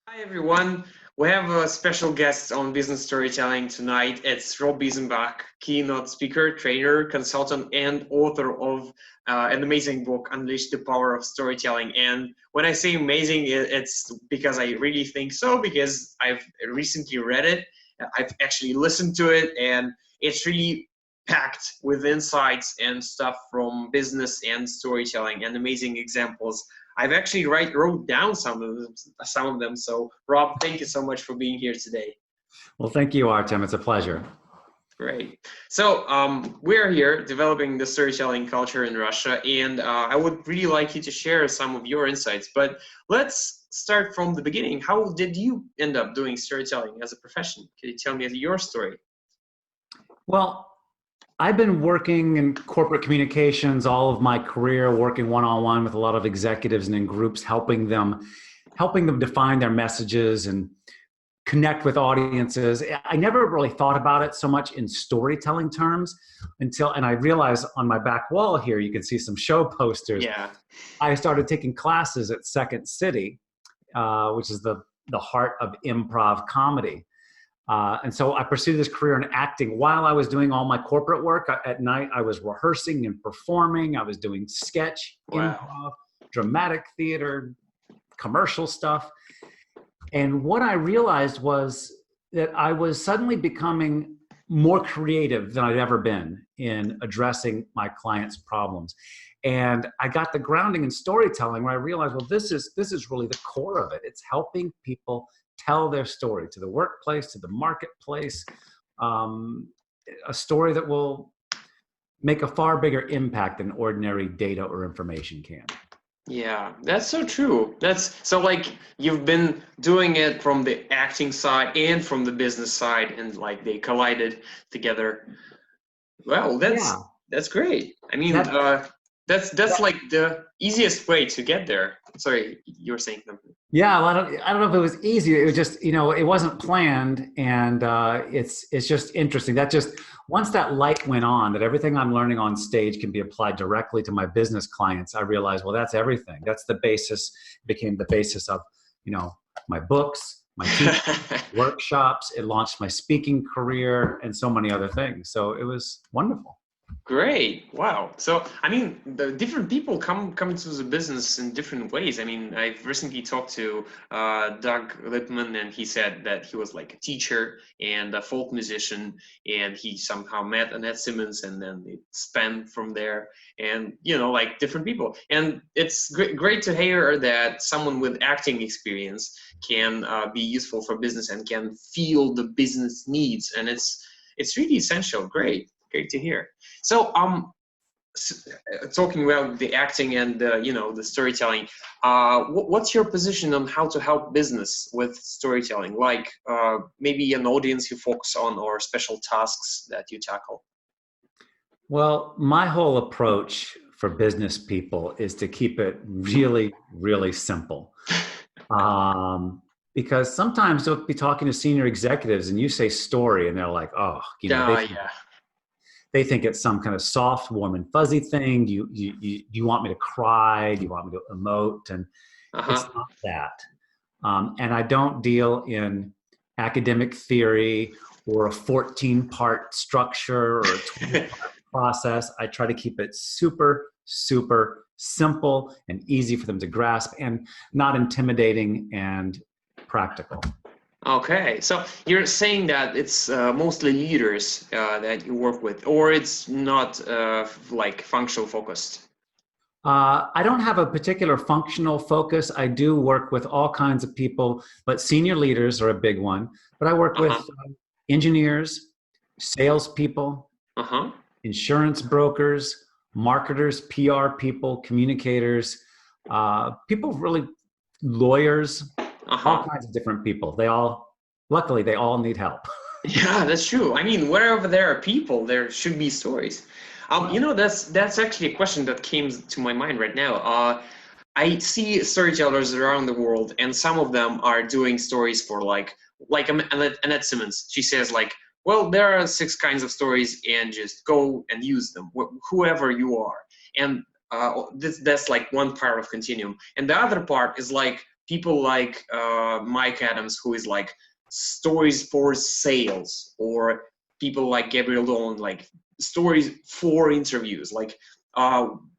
Hi everyone. We have a special guest on Business Storytelling tonight. It's Rob Biesenbach, keynote speaker, trainer, consultant, and author of an amazing book, Unleash the Power of Storytelling. And when I say amazing, it's because I really think so, because I've recently read it. I've actually listened to it, and it's really packed with insights and stuff from business and storytelling and amazing examples. I've actually wrote down some of them. So Rob, thank you so much for being here today. Well, thank you, Artem. It's a pleasure. Great. So we're here developing the storytelling culture in Russia, and I would really like you to share some of your insights. But let's start from the beginning. How did you end up doing storytelling as a profession? Can you tell me your story? Well, I've been working in corporate communications all of my career, working one-on-one with a lot of executives and in groups, helping them define their messages and connect with audiences. I never really thought about it so much in storytelling terms and I realized on my back wall here, you can see some show posters. Yeah. I started taking classes at Second City, which is the heart of improv comedy. And so I pursued this career in acting while I was doing all my corporate work. At night, I was rehearsing and performing. I was doing sketch, improv, dramatic theater, commercial stuff. And what I realized was that I was suddenly becoming more creative than I'd ever been in addressing my clients' problems. And I got the grounding in storytelling where I realized, well, this is really the core of it. It's helping people tell their story to the workplace, to the marketplace, a story that will make a far bigger impact than ordinary data or information can. Yeah, that's so true. That's so like you've been doing it from the acting side and from the business side, and like they collided together. Well, that's great. I mean, that's like the easiest way to get there. Sorry, you were saying something. Yeah, well, I don't know if it was easy. It was just, it wasn't planned, and it's just interesting. That just once that light went on, that everything I'm learning on stage can be applied directly to my business clients. I realized, well, that's everything. That's the basis. Became the basis of, my books, my teaching, workshops. It launched my speaking career and so many other things. So it was wonderful. Great. Wow. So, I mean, the different people come into the business in different ways. I mean, I've recently talked to Doug Lippman, and he said that he was like a teacher and a folk musician, and he somehow met Annette Simmons, and then it spanned from there, and, like different people. And it's great to hear that someone with acting experience can be useful for business and can feel the business needs. And it's really essential. Great to hear. So, talking about the acting and the storytelling, what's your position on how to help business with storytelling? Like maybe an audience you focus on or special tasks that you tackle? Well, my whole approach for business people is to keep it really, really simple. Because sometimes you'll be talking to senior executives and you say story and they're like, oh, they think it's some kind of soft, warm and fuzzy thing. You want me to cry? Do you want me to emote? And it's not that. And I don't deal in academic theory or a 14-part structure or a 20-part process. I try to keep it super, super simple and easy for them to grasp and not intimidating and practical. Okay, so you're saying that it's mostly leaders that you work with, or it's not like functional focused? I don't have a particular functional focus. I do work with all kinds of people, but senior leaders are a big one. But I work with engineers, salespeople, insurance brokers, marketers, PR people, communicators, people really, lawyers, all kinds of different people. Luckily, they all need help. Yeah, that's true. I mean, wherever there are people, there should be stories. That's actually a question that came to my mind right now. I see storytellers around the world, and some of them are doing stories for like Annette Simmons. She says like, well, there are 6 kinds of stories, and just go and use them, whoever you are. And that's like one part of continuum. And the other part is like people like Mike Adams, who is like stories for sales, or people like Gabriel Dolan, like stories for interviews. Like,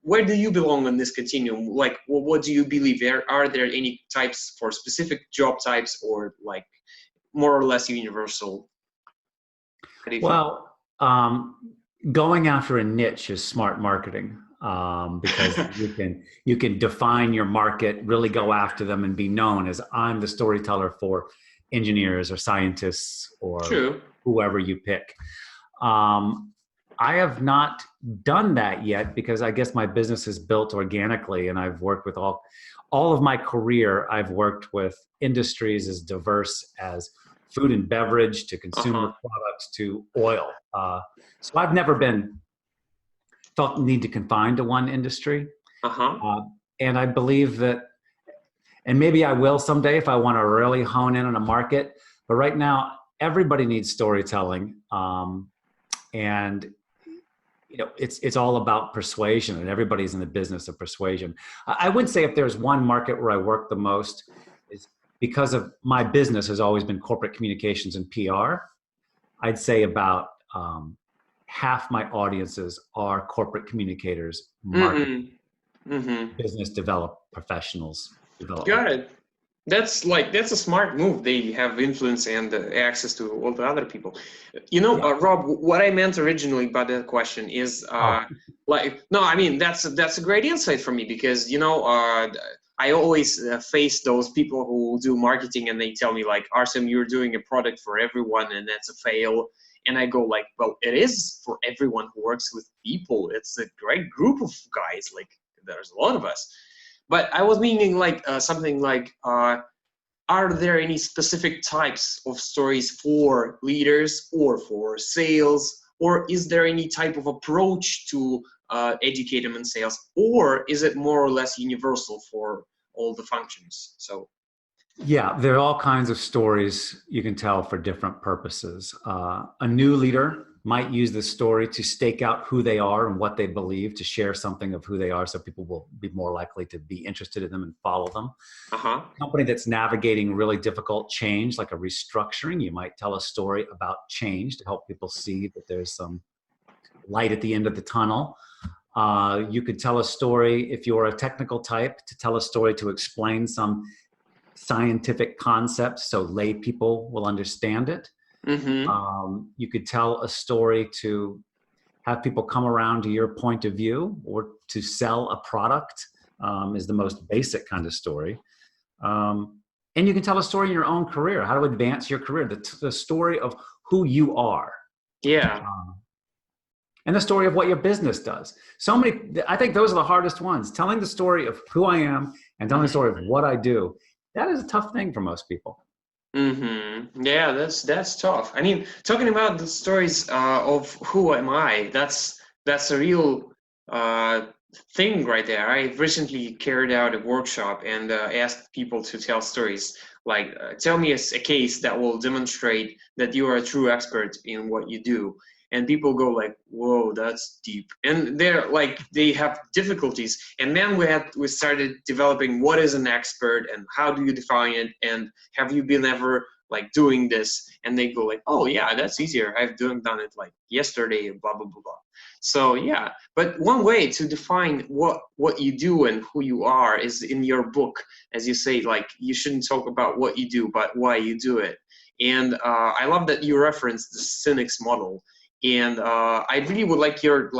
where do you belong on this continuum? Like, what do you believe? Are there any types for specific job types, or like more or less universal? Well, going after a niche is smart marketing, because you can define your market, really go after them, and be known as, I'm the storyteller for engineers or scientists or True. whoever you pick. I have not done that yet, because I guess my business is built organically, and I've worked with all of my career. I've worked with industries as diverse as food and beverage to consumer products to oil. So I've never felt the need to confine to one industry. And I believe that, and maybe I will someday if I want to really hone in on a market, but right now everybody needs storytelling. And it's all about persuasion, and everybody's in the business of persuasion. I would say if there's one market where I work the most, is because of my business has always been corporate communications and PR. I'd say about half my audiences are corporate communicators, marketing, business professionals. Got it. That's a smart move. They have influence and access to all the other people. Rob, what I meant originally by that question is that's a great insight for me, because I always face those people who do marketing, and they tell me like, Artem, you're doing a product for everyone, and that's a fail. And I go like, well, it is for everyone who works with people. It's a great group of guys. Like, there's a lot of us. But I was meaning like something like, are there any specific types of stories for leaders or for sales? Or is there any type of approach to educate them in sales? Or is it more or less universal for all the functions? So, yeah, there are all kinds of stories you can tell for different purposes. A new leader might use this story to stake out who they are and what they believe, to share something of who they are, so people will be more likely to be interested in them and follow them. A company that's navigating really difficult change, like a restructuring, you might tell a story about change to help people see that there's some light at the end of the tunnel. You could tell a story, if you're a technical type, to tell a story to explain some scientific concepts so lay people will understand it. You could tell a story to have people come around to your point of view, or to sell a product, is the most basic kind of story. And you can tell a story in your own career, how to advance your career, the story of who you are. Yeah. And the story of what your business does. I think those are the hardest ones. Telling the story of who I am and telling the story of what I do. That is a tough thing for most people. Yeah, that's tough. I mean, talking about the stories of who am I, that's a real thing right there. I recently carried out a workshop and asked people to tell stories. Like, tell me a case that will demonstrate that you are a true expert in what you do. And people go like, whoa, that's deep. And they have difficulties. And then we started developing what is an expert and how do you define it, and have you been ever like doing this? And they go like, oh yeah, that's easier. I've done it like yesterday, blah, blah, blah, blah. So yeah, but one way to define what you do and who you are is in your book. As you say, like, you shouldn't talk about what you do, but why you do it. And I love that you referenced the cynics model. And I really would like your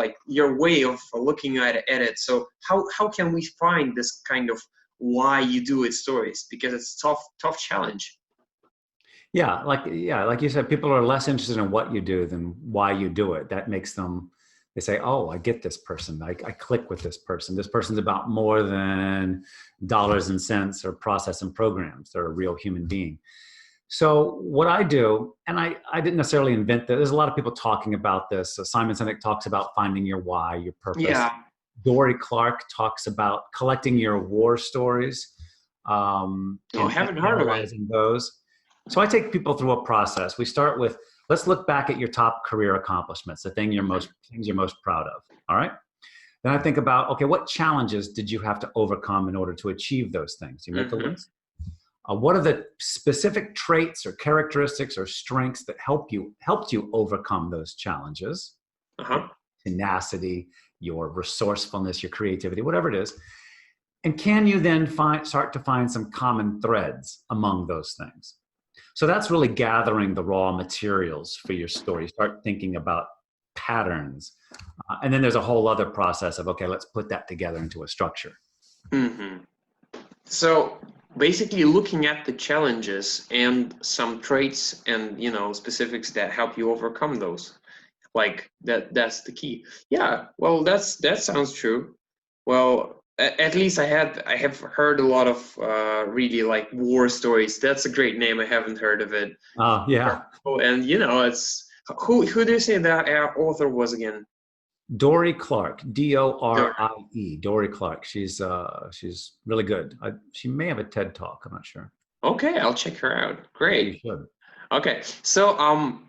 way of looking at it. So how can we find this kind of why you do it stories? Because it's tough challenge. Yeah, like you said, people are less interested in what you do than why you do it. That makes them, they say, oh, I get this person. I click with this person. This person's about more than dollars and cents or process and programs. They're a real human being. So what I do, and I didn't necessarily invent this. There's a lot of people talking about this. So Simon Sinek talks about finding your why, your purpose. Yeah. Dory Clark talks about collecting your war stories I haven't heard of it. analyzing those. So I take people through a process. We start with, let's look back at your top career accomplishments, the things you're most proud of. All right. Then I think about, okay, what challenges did you have to overcome in order to achieve those things? You make a list. What are the specific traits or characteristics or strengths that helped you overcome those challenges? Tenacity, your resourcefulness, your creativity, whatever it is. And can you then start to find some common threads among those things? So that's really gathering the raw materials for your story. Start thinking about patterns. And then there's a whole other process of, okay, let's put that together into a structure. So basically looking at the challenges and some traits and, specifics that help you overcome those. Like that's the key. Yeah, well, that sounds true. Well, at least I have heard a lot of really like war stories. That's a great name. I haven't heard of it. Oh, yeah. And it's who do you say that author was again? Dory Clark, Dorie. Dory Clark. She's really good. She may have a TED Talk. I'm not sure. Okay, I'll check her out. Great. You should. Okay, so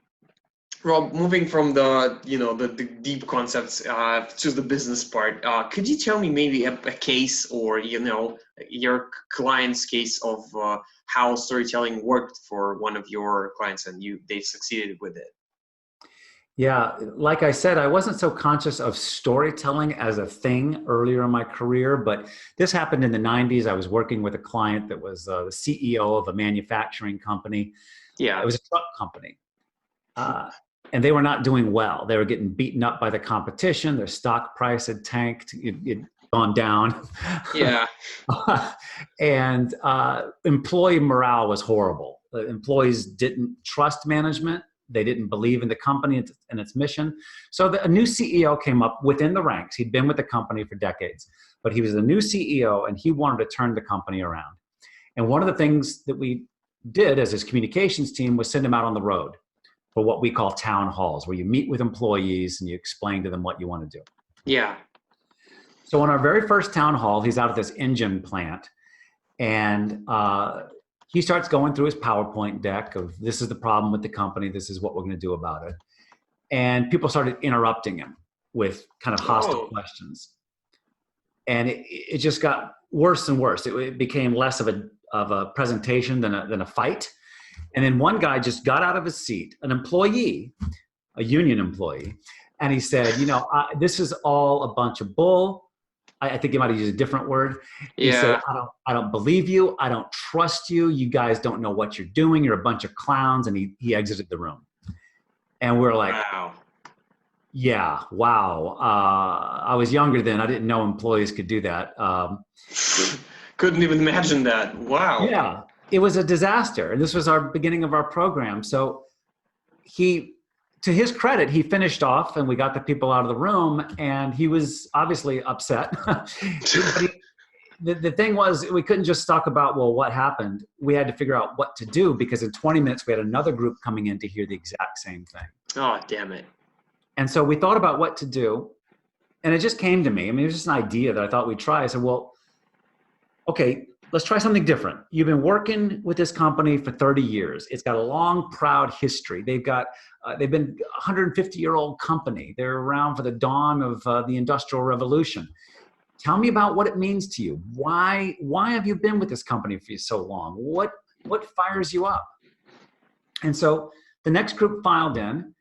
Rob, moving from the deep concepts to the business part, could you tell me maybe a case or your client's case of how storytelling worked for one of your clients and they succeeded with it? Yeah, like I said, I wasn't so conscious of storytelling as a thing earlier in my career, but this happened in the 90s. I was working with a client that was the CEO of a manufacturing company. Yeah, it was a truck company. And they were not doing well. They were getting beaten up by the competition. Their stock price had tanked. It gone down. Yeah. And employee morale was horrible. The employees didn't trust management. They didn't believe in the company and its mission. So a new CEO came up within the ranks. He'd been with the company for decades, but he was a new CEO and he wanted to turn the company around. And one of the things that we did as his communications team was send him out on the road for what we call town halls, where you meet with employees and you explain to them what you want to do. Yeah. So on our very first town hall, he's out at this engine plant, and he starts going through his PowerPoint deck of, this is the problem with the company, this is what we're going to do about it. And people started interrupting him with kind of hostile questions. And it just got worse and worse. It became less of a presentation than a fight. And then one guy just got out of his seat, an employee, a union employee, and he said, this is all a bunch of bull. I think he might have used a different word. He said, I don't believe you. I don't trust you. You guys don't know what you're doing. You're a bunch of clowns. And he exited the room. And we're like, wow. Yeah, wow. I was younger then. I didn't know employees could do that. Couldn't even imagine that. Wow. Yeah, it was a disaster. And this was our beginning of our program. So to his credit, he finished off and we got the people out of the room and he was obviously upset. The thing was, we couldn't just talk about, well, what happened? We had to figure out what to do because in 20 minutes, we had another group coming in to hear the exact same thing. Oh, damn it. And so we thought about what to do. And it just came to me. I mean, it was just an idea that I thought we'd try. I said, well, okay, let's try something different. You've been working with this company for 30 years. It's got a long, proud history. They've been a 150-year-old company. They're around for the dawn of the Industrial Revolution. Tell me about what it means to you. Why have you been with this company for so long? What fires you up? And so the next group filed in,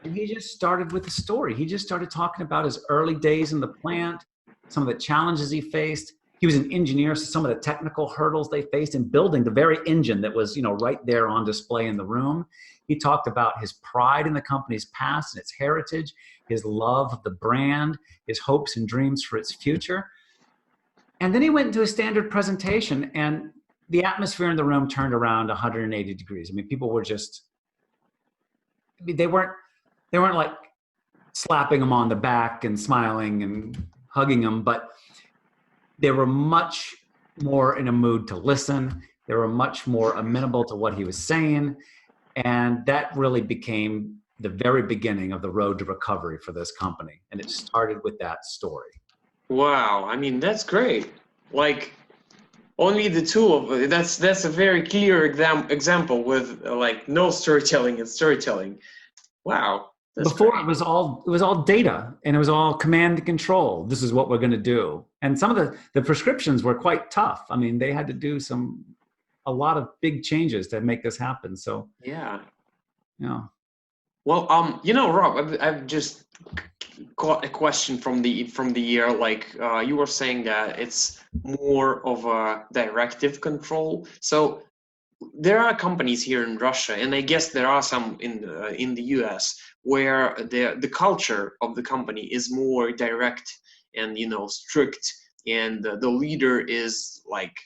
and he just started with the story. He just started talking about his early days in the plant, some of the challenges he faced. He was an engineer, so some of the technical hurdles they faced in building the very engine that was, right there on display in the room. He talked about his pride in the company's past and its heritage, his love of the brand, his hopes and dreams for its future. And then he went into a standard presentation, and the atmosphere in the room turned around 180 degrees. I mean, people were they weren't like slapping him on the back and smiling and hugging him, but they were much more in a mood to listen. They were much more amenable to what he was saying. And that really became the very beginning of the road to recovery for this company. And it started with that story. Wow. I mean, that's great. Like only the two of that's a very clear example with like no storytelling and storytelling. Wow. That's Before great. it was all data and it was all command and control. This is what we're going to do. And some of the prescriptions were quite tough. I mean, they had to do a lot of big changes to make this happen. So, Yeah. you know, Well, Rob, I've just got a question from the year. Like, you were saying that it's more of a directive control. So there are companies here in Russia, and I guess there are some in the US, where the culture of the company is more direct and strict, and the leader is like.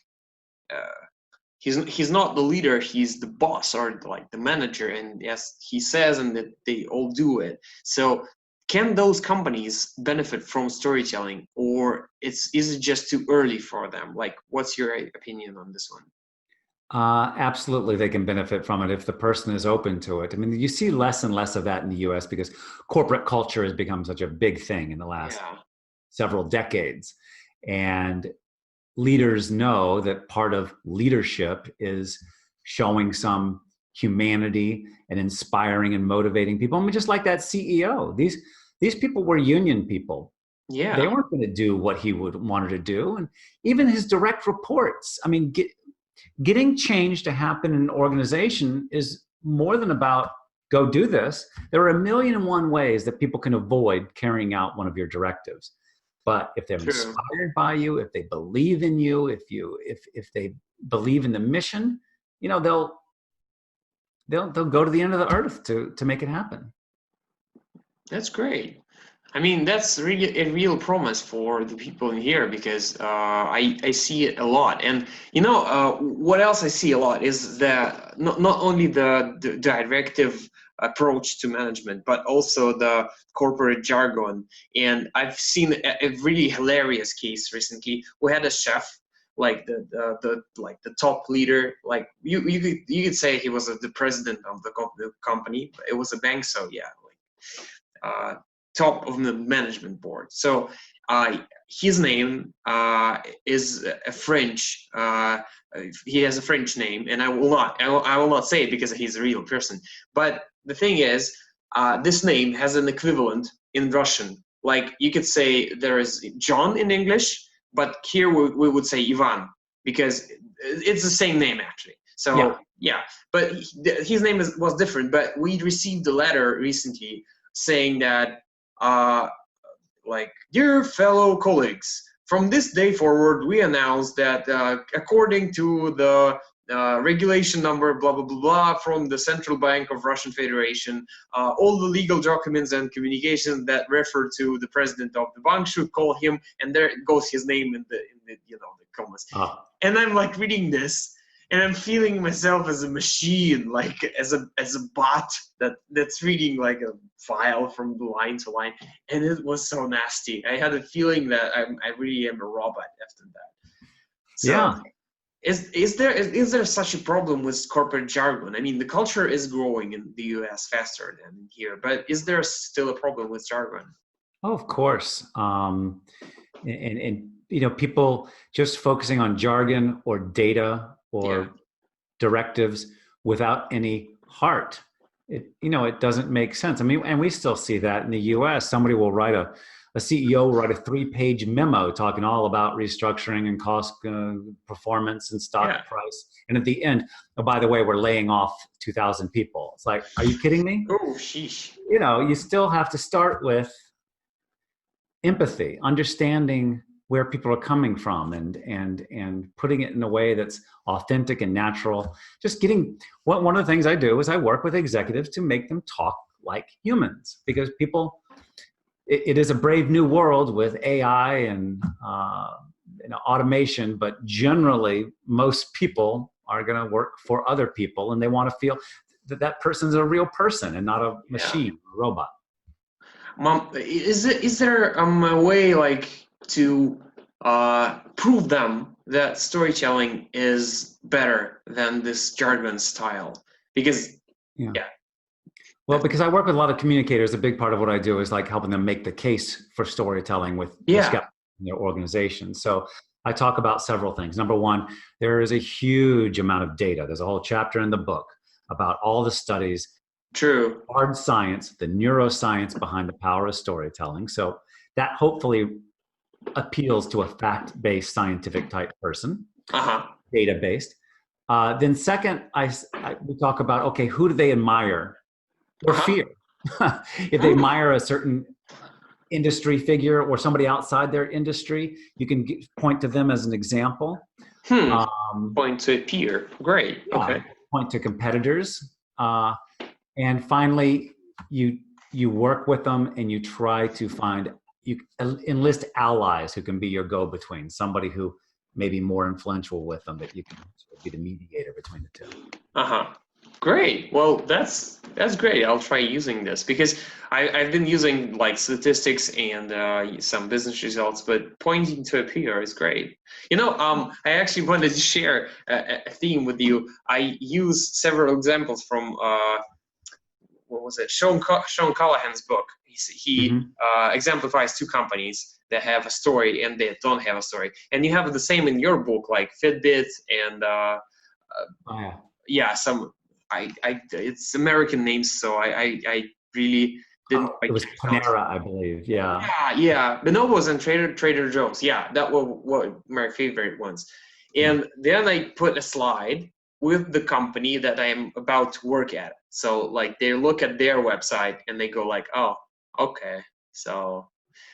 He's not the leader, he's the boss or like the manager, and yes, he says and that they all do it. So can those companies benefit from storytelling, or is it just too early for them? Like, what's your opinion on this one? absolutely, they can benefit from it if the person is open to it. I mean, you see less and less of that in the US because corporate culture has become such a big thing in the last Yeah, several decades. And leaders know that part of leadership is showing some humanity and inspiring and motivating people. I mean, just like that CEO, these people were union people. They yeah, weren't going to do what he would wanted to do, and even his direct reports. I mean, getting change to happen in an organization is more than about go do this. There are a million and one ways that people can avoid carrying out one of your directives. But if they're true. inspired by you, if they believe in you, if they believe in the mission, they'll go to the end of the earth to make it happen. That's great. I mean, that's really a real promise for the people in here, because I see it a lot. And what else I see a lot is that not only the directive approach to management, but also the corporate jargon. And I've seen a really hilarious case recently. We had a chef, like the top leader, like you could say he was the president of the company. It was a bank, so yeah, like. Top of the management board. So his name is a French. He has a French name, and I will not say it because he's a real person. But the thing is, this name has an equivalent in Russian. Like you could say there is John in English, but here we would say Ivan, because it's the same name actually. Yeah. So yeah, but his name was different. But we received a letter recently saying that, like, dear fellow colleagues, from this day forward, we announce that according to the regulation number blah blah blah blah from the Central Bank of Russian Federation, all the legal documents and communications that refer to the president of the bank should call him, and there goes his name in the the comments. And I'm like reading this, and I'm feeling myself as a machine, like as a bot that's reading like a file from the line to line, and it was so nasty. I had a feeling that I really am a robot after that. So, Yeah. is there such a problem with corporate jargon? I mean, the culture is growing in the US faster than here, but is there still a problem with jargon? Oh, of course. And people just focusing on jargon or data Yeah, or directives without any heart. It doesn't make sense. I mean, and we still see that in the US. Somebody will write a CEO will write a 3-page memo talking all about restructuring and cost performance and yeah. stock price. And at the end, oh, by the way, we're laying off 2,000 people. It's like, are you kidding me? Oh, sheesh. You still have to start with empathy, understanding where people are coming from, and putting it in a way that's authentic and natural. Just getting one of the things I do is I work with executives to make them talk like humans, because people, it is a brave new world with AI and automation, but generally most people are going to work for other people, and they want to feel that that person's a real person and not a Yeah. machine, a robot. Mom, is there a way like to prove them that storytelling is better than this jargon style? Because Yeah. yeah, Well, because I work with a lot of communicators, a big part of what I do is like helping them make the case for storytelling with yeah, skeptics. in their organization. So I talk about several things. Number one, there is a huge amount of data. There's a whole chapter in the book about all the studies, True. hard science, the neuroscience behind the power of storytelling. So that hopefully appeals to a fact-based scientific type person, data-based. Then second, we talk about, okay, who do they admire or fear? If they admire a certain industry figure or somebody outside their industry, you can point to them as an example. Point to a peer. Great. Yeah, okay. Point to competitors. And finally, you work with them and you try to you enlist allies who can be your go-between, somebody who may be more influential with them, that you can be the mediator between the two. Great. Well, that's great. I'll try using this because I've been using like statistics and some business results, but pointing to a peer is great. I actually wanted to share a theme with you. I use several examples from what was it? Sean Callahan's book. He exemplifies two companies that have a story and they don't have a story, and you have the same in your book, like Fitbit and it's American names, so I really didn't quite. It was Panera, I believe. Yeah. Yeah. Bonobos and Trader Joe's. Yeah, that were what my favorite ones. And then I put a slide with the company that I'm about to work at. So like they look at their website and they go like, oh, okay, so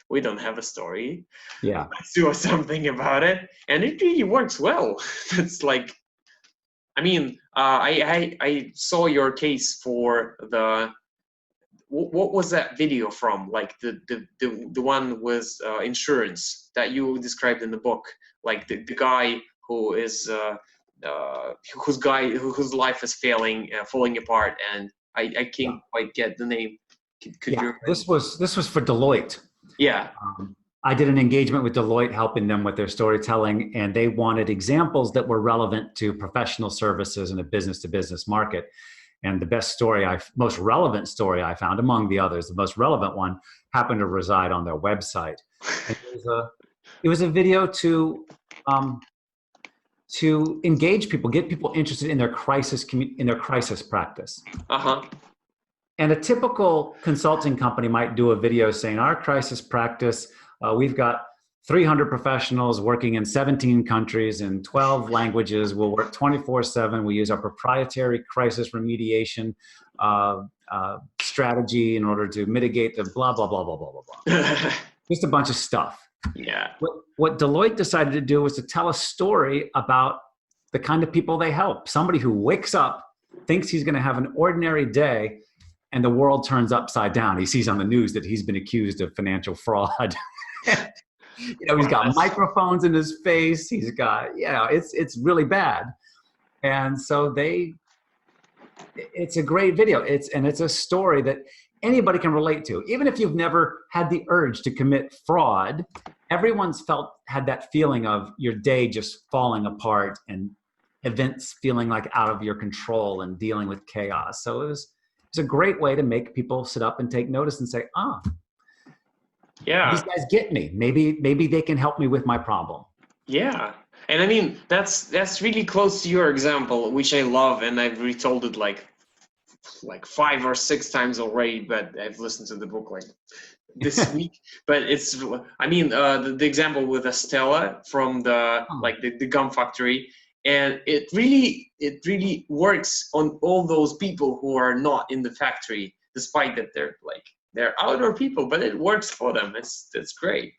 we don't have a story. Yeah. Let's do something about it. And it really works well. It's like, I saw your case for what was that video from? Like the one with insurance that you described in the book, like the guy who is whose life is falling apart, and I can't quite get the name. Could you? This was for Deloitte. Yeah. I did an engagement with Deloitte, helping them with their storytelling, and they wanted examples that were relevant to professional services in a business-to-business market. And the most relevant story I found, among the others, the most relevant one, happened to reside on their website. And it was a video to engage people, get people interested in their crisis practice. And a typical consulting company might do a video saying, our crisis practice, we've got 300 professionals working in 17 countries in 12 languages. We'll work 24/7. We use our proprietary crisis remediation strategy in order to mitigate the blah, blah, blah, blah, blah, blah, blah. Just a bunch of stuff. Yeah. What Deloitte decided to do was to tell a story about the kind of people they help. Somebody who wakes up, thinks he's going to have an ordinary day, and the world turns upside down. He sees on the news that he's been accused of financial fraud. He's got microphones in his face. He's got, it's really bad. And so it's a great video. It's a story that anybody can relate to. Even if you've never had the urge to commit fraud, everyone's had that feeling of your day just falling apart and events feeling like out of your control and dealing with chaos. So it's a great way to make people sit up and take notice and say, these guys get me. Maybe they can help me with my problem. Yeah. And that's really close to your example, which I love, and I've retold it like 5 or 6 times already, but I've listened to the book like this week. But it's the example with Estella from the gum factory, and it really works on all those people who are not in the factory, despite that they're outdoor people, but it works for them. It's great.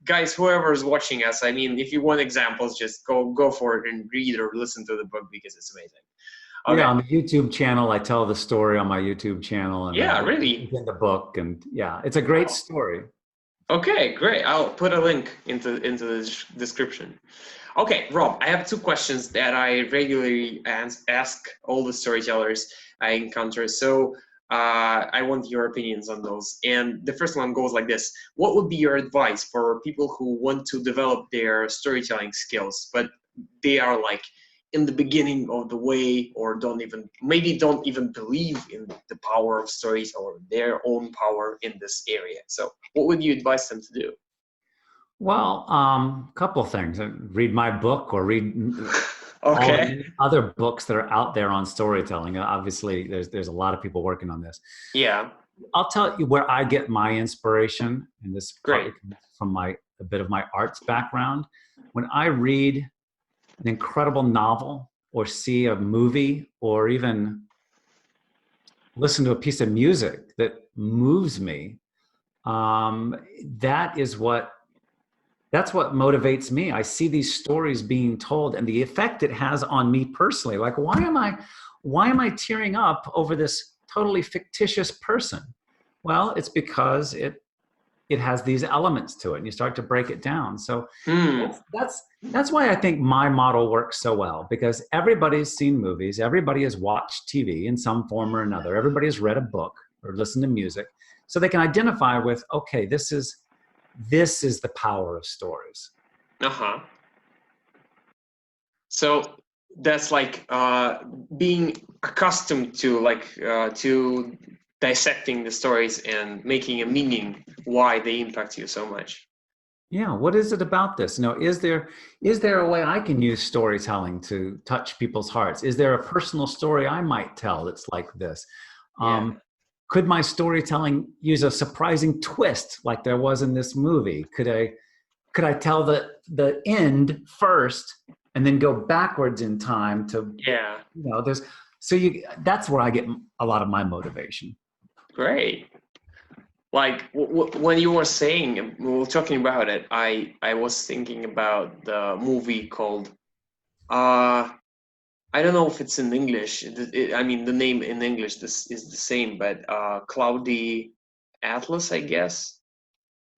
Guys, whoever's watching us, if you want examples, just go for it and read or listen to the book because it's amazing. Okay. Yeah, on the YouTube channel, I tell the story on my YouTube channel. And really? In the book, and it's a great story. Okay, great. I'll put a link into the description. Okay, Rob, I have 2 questions that I regularly ask all the storytellers I encounter. So I want your opinions on those. And the first one goes like this. What would be your advice for people who want to develop their storytelling skills, but they are like in the beginning of the way, or don't even believe in the power of stories or their own power in this area? So what would you advise them to do? Well, a couple of things. Read my book or read all the Okay. many other books that are out there on storytelling. Obviously, there's a lot of people working on this. Yeah. I'll tell you where I get my inspiration, and this partly Great. comes from a bit of my arts background. When I read an incredible novel or see a movie or even listen to a piece of music that moves me, um, that is what that's what motivates me. I see these stories being told and the effect it has on me personally. Like, why am I tearing up over this totally fictitious person? Well, it's because it has these elements to it, and you start to break it down. So Hmm. that's why I think my model works so well, because everybody's seen movies, everybody has watched TV in some form or another, everybody has read a book or listened to music, so they can identify with, okay, this is the power of stories. Uh-huh. So that's like being accustomed to to dissecting the stories and making a meaning why they impact you so much. Yeah, what is it about this? Is there a way I can use storytelling to touch people's hearts? Is there a personal story I might tell that's like this? Yeah. Um, could my storytelling use a surprising twist like there was in this movie? Could I tell the end first and then go backwards in time to, Yeah. there's so you that's where I get a lot of my motivation. Great. Like when you were saying, we were talking about it, I was thinking about the movie called uh I don't know if it's in English. I mean, the name in English this is the same, but Cloudy Atlas, I guess.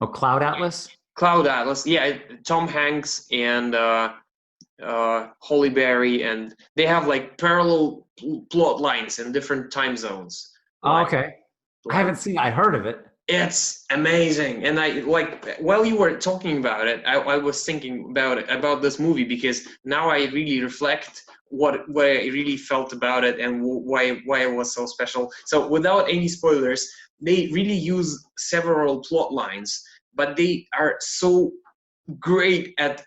Oh, Cloud Atlas? Cloud Atlas. Yeah, Tom Hanks and Holly Berry, and they have like parallel plot lines in different time zones. Oh, Like, okay. I like haven't seen I heard of it. it's amazing. And I like while you were talking about it, I was thinking about this movie because now I really reflect what I really felt about it and why it was so special. So without any spoilers, they really use several plot lines, but they are so great at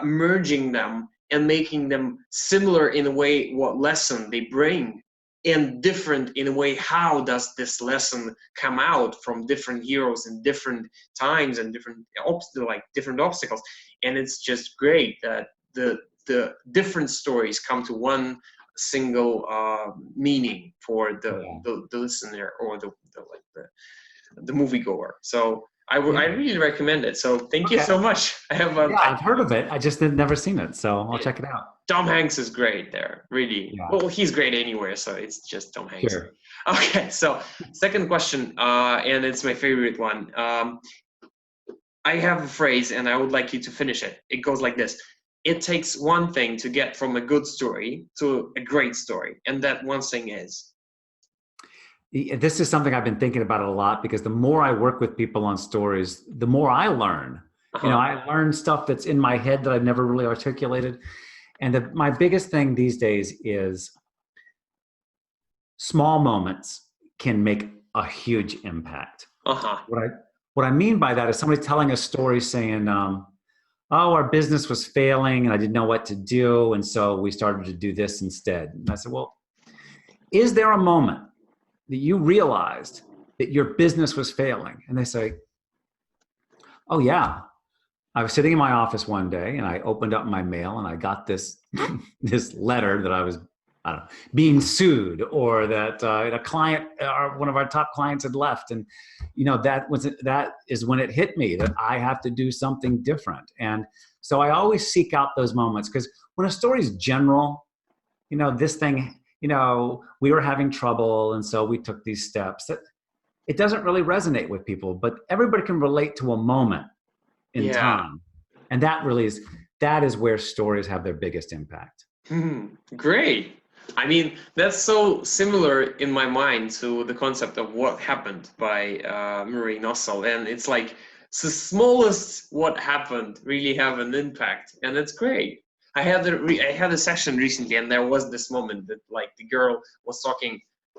merging them and making them similar in a way what lesson they bring, and different in a way how does this lesson come out from different heroes in different times and different obstacles. And it's just great that the different stories come to one single meaning for Yeah. the listener or the moviegoer. So I Yeah. really recommend it. So thank you Okay. so much. I have Yeah, I've heard of it. I just had never seen it, so I'll check it out. Tom Hanks is great there, really. Yeah, Well, he's great anywhere, so it's just Tom Hanks. sure. Okay, so second question, and it's my favorite one. I have a phrase, and I would like you to finish it. It goes like this: it takes one thing to get from a good story to a great story, and that one thing is. This is something I've been thinking about a lot, because the more I work with people on stories, the more I learn. Uh-huh. I learn stuff that's in my head that I've never really articulated. And my biggest thing these days is small moments can make a huge impact. Uh-huh. What I mean by that is somebody telling a story saying, "Oh, our business was failing, and I didn't know what to do, and so we started to do this instead." And I said, "Well, is there a moment that you realized that your business was failing?" And they say, "Oh yeah, I was sitting in my office one day and I opened up my mail and I got this this letter that I was, I don't know, being sued, or that a client, one of our top clients, had left, and that is when it hit me that I have to do something different." And so I always seek out those moments, because when a story is general, this thing, we were having trouble and so we took these steps, that it doesn't really resonate with people, but everybody can relate to a moment in Yeah. time. And that is where stories have their biggest impact. Great. I mean, that's so similar in my mind to the concept of What Happened by Murray Nossel. And it's like the smallest what happened really have an impact. And it's great. I had a session recently, and there was this moment that like the girl was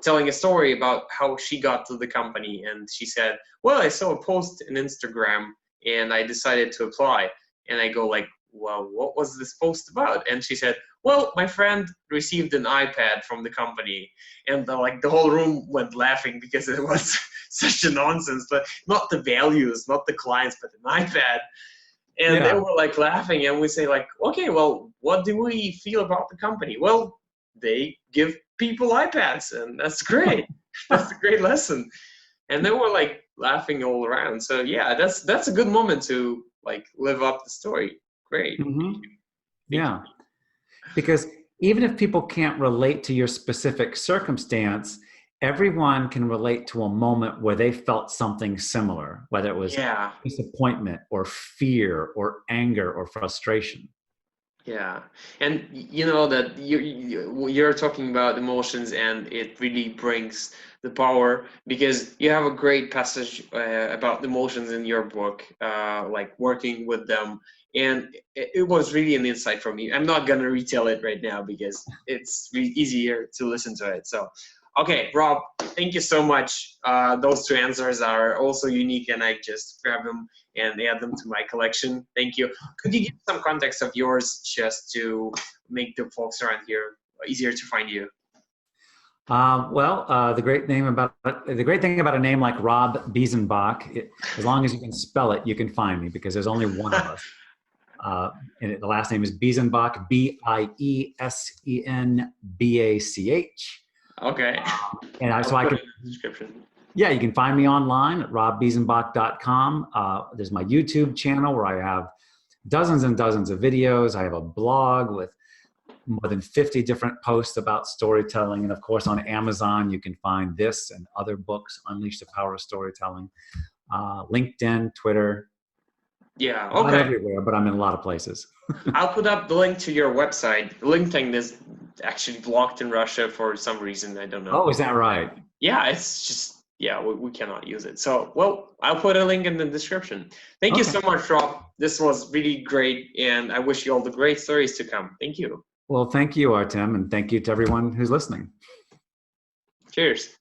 telling a story about how she got to the company. And she said, well, I saw a post on Instagram and I decided to apply. And I go like, well, what was this post about? And she said, well, my friend received an iPad from the company. And the whole room went laughing because it was such a nonsense. But not the values, not the clients, but an iPad. And they were like laughing, and we say like, okay, well, what do we feel about the company? Well, they give people iPads, and that's great. That's a great lesson. And they were like laughing all around. So yeah, that's a good moment to like live up the story. Great. Mm-hmm. Yeah. Because even if people can't relate to your specific circumstance, everyone can relate to a moment where they felt something similar, whether it was disappointment or fear or anger or frustration. Yeah, and you know that you're talking about emotions, and it really brings the power, because you have a great passage about emotions in your book, like working with them, and it was really an insight for me. I'm not gonna retell it right now because it's really easier to listen to it. So, okay, Rob, thank you so much. Those two answers are also unique, and I just grab them and add them to my collection. Thank you. Could you give some context of yours just to make the folks around here easier to find you? The great thing about a name like Rob Biesenbach, as long as you can spell it, you can find me, because there's only one of us. And the last name is Biesenbach, Biesenbach. Okay. So I can. Description. Yeah, you can find me online at robbiesenbach.com. There's my YouTube channel where I have dozens and dozens of videos. I have a blog with more than 50 different posts about storytelling. And of course, on Amazon, you can find this and other books, Unleash the Power of Storytelling. LinkedIn, Twitter. Yeah, okay. Not everywhere, but I'm in a lot of places. I'll put up the link to your website. LinkedIn is actually blocked in Russia for some reason. I don't know. Oh, is that right? Yeah, it's just, yeah, we cannot use it. So, well, I'll put a link in the description. Thank you so much, Rob. This was really great, and I wish you all the great stories to come. Thank you. Well, thank you, Artem, and thank you to everyone who's listening. Cheers.